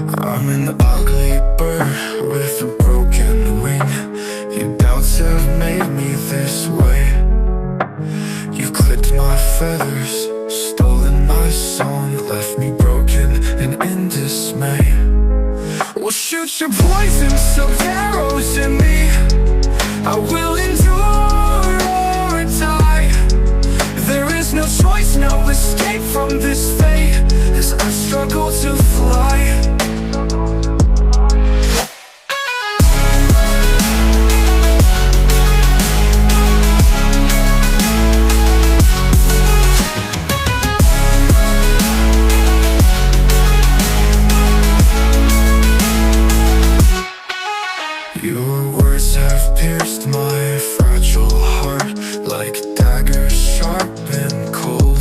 I'm an ugly bird with a broken wing. Your doubts have made me this way. You clipped my feathers, stolen my song, left me broken and in dismay. Well, shoot your poisons of arrows in me. I will endure or die. There is no choice, no escape from this fate, as I struggle to fly. Your words have pierced my fragile heart like daggers sharp and cold.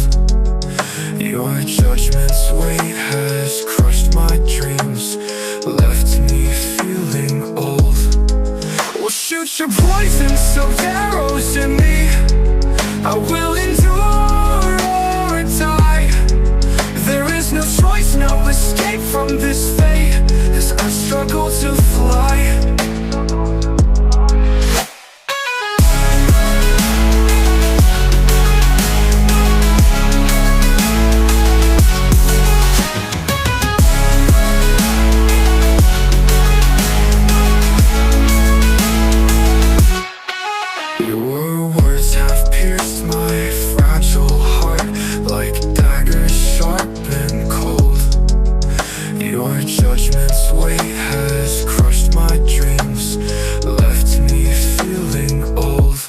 Your judgment's weight has crushed my dreams, left me feeling old. Well, shoot your poisons of arrows in me. I will endure or die. There is no choice, no escape from this fate, as I struggle to fly. Your words have pierced my fragile heart like daggers sharp and cold. Your judgment's weight has crushed my dreams, left me feeling old.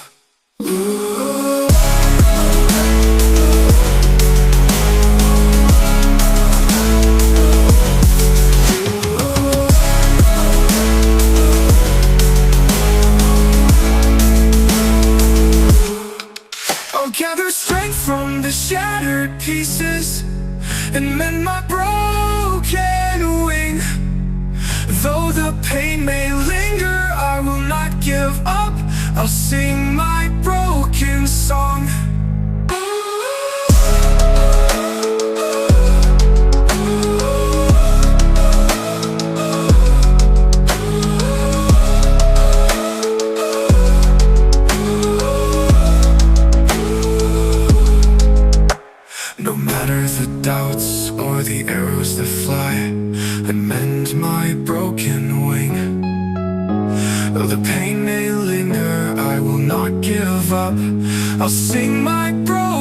I'll gather strength from the shattered pieces and mend my broken wing. Though the pain may linger, I will not give up. I'll sing my broken song. No matter the doubts or the arrows that fly, I mend my broken wing. Though the pain may linger, I will not give up. I'll sing my broken